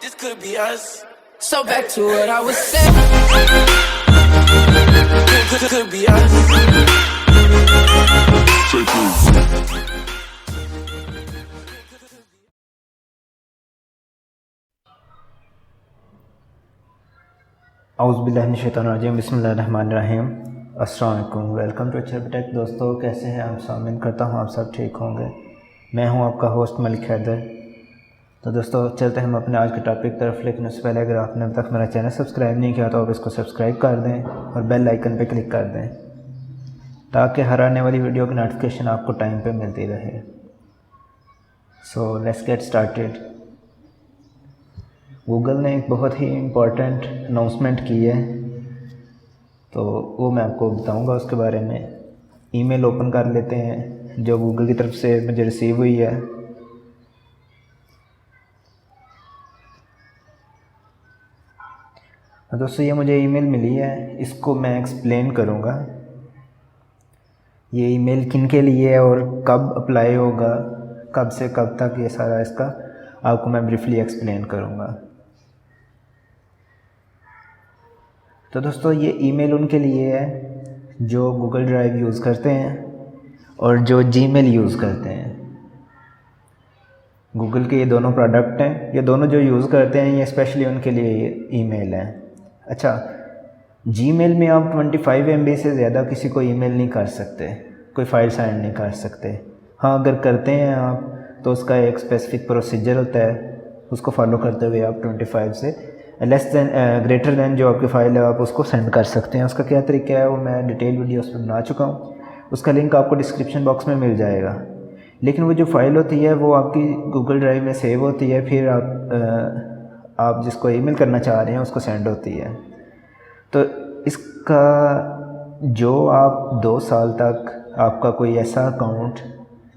This could be us. So back to what I was saying. Could be us. औज़ुबिल्लाहिमिनश्शैतानिर्रजीम बिस्मिल्लाहिर्रहमानिर्रहीम। अस्सलाम वालेकुम, welcome to चरबटेक। दोस्तों कैसे हैं आप सब? उम्मीद करता हूँ आप सब ठीक होंगे। मैं हूँ आपका होस्ट मलिक हैदर। तो दोस्तों चलते हैं हम अपने आज के टॉपिक तरफ, लेकिन उससे पहले अगर आपने अब तक मेरा चैनल सब्सक्राइब नहीं किया तो आप इसको सब्सक्राइब कर दें और बेल आइकन पर क्लिक कर दें ताकि हर आने वाली वीडियो की नोटिफिकेशन आपको टाइम पर मिलती रहे। So let's get started. Google ने एक बहुत ही इम्पोर्टेंट अनाउंसमेंट की है, तो वो मैं आपको बताऊंगा उसके बारे में। ईमेल ओपन कर लेते हैं जो गूगल की तरफ से मुझे रिसीव हुई है। दोस्तों ये मुझे ईमेल मिली है, इसको मैं एक्सप्लेन करूंगा। ये ईमेल किन के लिए है और कब अप्लाई होगा, कब से कब तक, ये सारा इसका आपको मैं ब्रीफली एक्सप्लेन करूंगा। तो दोस्तों ये ईमेल उनके लिए है जो गूगल ड्राइव यूज़ करते हैं और जो जीमेल यूज़ करते हैं। गूगल के ये दोनों प्रोडक्ट हैं, ये दोनों जो यूज़ करते हैं ये स्पेशली उनके लिए ईमेल है। अच्छा, जीमेल में आप 25 MB से ज़्यादा किसी को ईमेल नहीं कर सकते, कोई फाइल सेंड नहीं कर सकते। हाँ अगर करते हैं आप तो उसका एक स्पेसिफिक प्रोसीजर होता है, उसको फॉलो करते हुए आप 25 से लेस दैन ग्रेटर दैन जो आपकी फ़ाइल है आप उसको सेंड कर सकते हैं। उसका क्या तरीका है वो मैं डिटेल वीडियो उस पर बना चुका हूँ, उसका लिंक आपको डिस्क्रिप्शन बॉक्स में मिल जाएगा। लेकिन वो जो फ़ाइल होती है वो आपकी गूगल ड्राइव में सेव होती है, फिर आप जिसको ईमेल करना चाह रहे हैं उसको सेंड होती है। तो इसका जो आप 2 साल तक आपका कोई ऐसा अकाउंट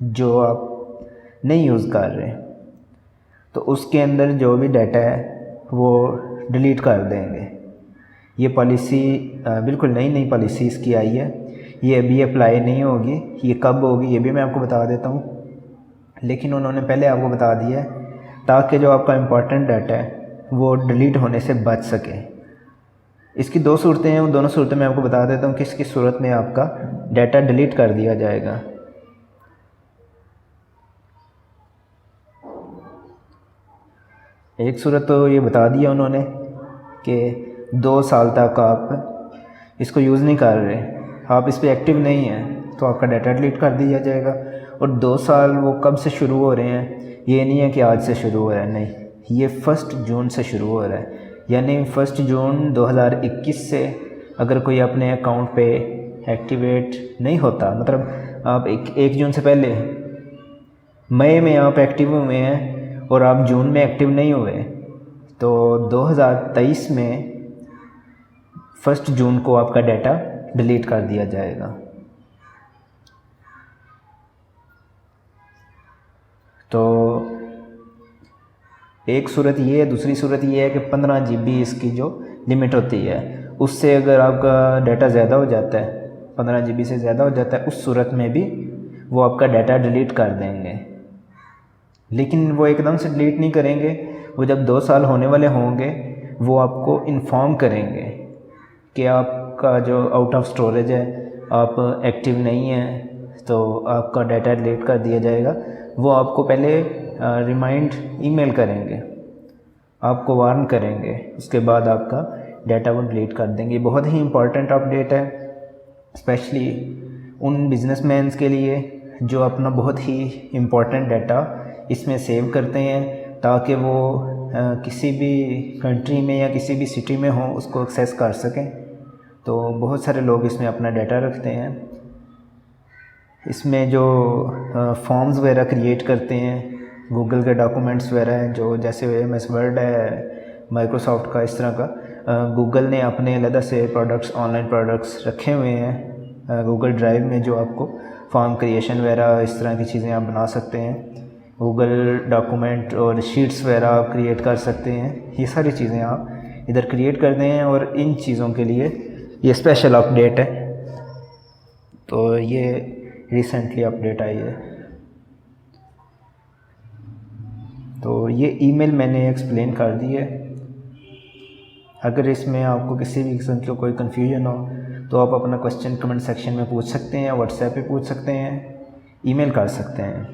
जो आप नहीं यूज़ कर रहे तो उसके अंदर जो भी डाटा है वो डिलीट कर देंगे। ये पॉलिसी बिल्कुल नई पॉलिसी इसकी आई है, ये अभी अप्लाई नहीं होगी। ये कब होगी ये भी मैं आपको बता देता हूँ, लेकिन उन्होंने पहले आपको बता दिया है ताकि जो आपका इम्पोर्टेंट डाटा है वो डिलीट होने से बच सके। इसकी 2 सूरतें हैं, उन दोनों सूरतें मैं आपको बता देता हूँ किस किस सूरत में आपका डाटा डिलीट कर दिया जाएगा। एक सूरत तो ये बता दिया उन्होंने कि 2 साल तक आप इसको यूज़ नहीं कर रहे, आप इस पर एक्टिव नहीं हैं तो आपका डाटा डिलीट कर दिया जाएगा। और 2 साल वो कब से शुरू हो रहे हैं, ये नहीं है कि आज से शुरू हो रहा है, नहीं, ये 1 जून से शुरू हो रहा है। यानी 1 जून 2021 से अगर कोई अपने अकाउंट पे एक्टिवेट नहीं होता, मतलब आप 1 जून से पहले मई में आप एक्टिव हुए हैं और आप जून में एक्टिव नहीं हुए, तो 2023 में 1 जून को आपका डाटा डिलीट कर दिया जाएगा। तो एक सूरत ये है। दूसरी सूरत ये है कि 15 GB इसकी जो लिमिट होती है, उससे अगर आपका डाटा ज़्यादा हो जाता है, 15 GB से ज़्यादा हो जाता है, उस सूरत में भी वो आपका डाटा डिलीट कर देंगे। लेकिन वो एकदम से डिलीट नहीं करेंगे, वो जब 2 साल होने वाले होंगे वो आपको इन्फॉर्म करेंगे कि आपका जो आउट ऑफ स्टोरेज है, आप एक्टिव नहीं हैं तो आपका डाटा डिलीट कर दिया जाएगा। वो आपको पहले रिमाइंड ईमेल करेंगे, आपको वार्न करेंगे, उसके बाद आपका डाटा वो डिलीट कर देंगे। बहुत ही इम्पॉर्टेंट अपडेट है, स्पेशली उन बिजनेसमैन्स के लिए जो अपना बहुत ही इम्पॉर्टेंट डाटा इसमें सेव करते हैं ताकि वो किसी भी कंट्री में या किसी भी सिटी में हो उसको एक्सेस कर सकें। तो बहुत सारे लोग इसमें अपना डाटा रखते हैं। इसमें जो फॉर्म्स वगैरह क्रिएट करते हैं, गूगल के डॉक्यूमेंट्स वगैरह हैं जो जैसे MS वर्ड है माइक्रोसॉफ्ट का, इस तरह का गूगल ने अपने अलग से प्रोडक्ट्स, ऑनलाइन प्रोडक्ट्स रखे हुए हैं गूगल ड्राइव में, जो आपको फॉर्म क्रिएशन वगैरह इस तरह की चीज़ें आप बना सकते हैं। गूगल डॉक्यूमेंट और शीट्स वगैरह आप क्रिएट कर सकते हैं। ये सारी चीज़ें आप इधर क्रिएट करते हैं और इन चीज़ों के लिए ये स्पेशल अपडेट है। तो ये रिसेंटली अपडेट आई है। तो ये ईमेल मैंने एक्सप्लेन कर दी है। अगर इसमें आपको किसी भी किस्म की कोई कन्फ्यूजन हो तो आप अपना क्वेश्चन कमेंट सेक्शन में पूछ सकते हैं, व्हाट्सएप पे पूछ सकते हैं, ईमेल कर सकते हैं,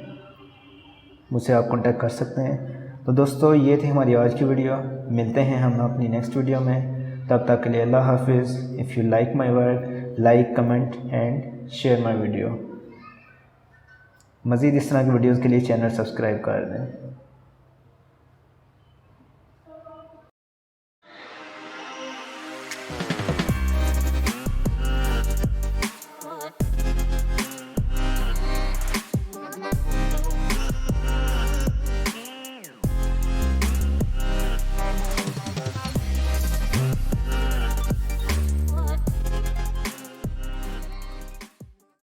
मुझसे आप कांटेक्ट कर सकते हैं। तो दोस्तों ये थी हमारी आज की वीडियो। मिलते हैं हम अपनी नेक्स्ट वीडियो में। तब तक के लिए अल्लाह हाफिज़। If you like my work, like, comment and share my video. मज़ीद इस तरह की वीडियोज़ के लिए चैनल सब्सक्राइब कर दें।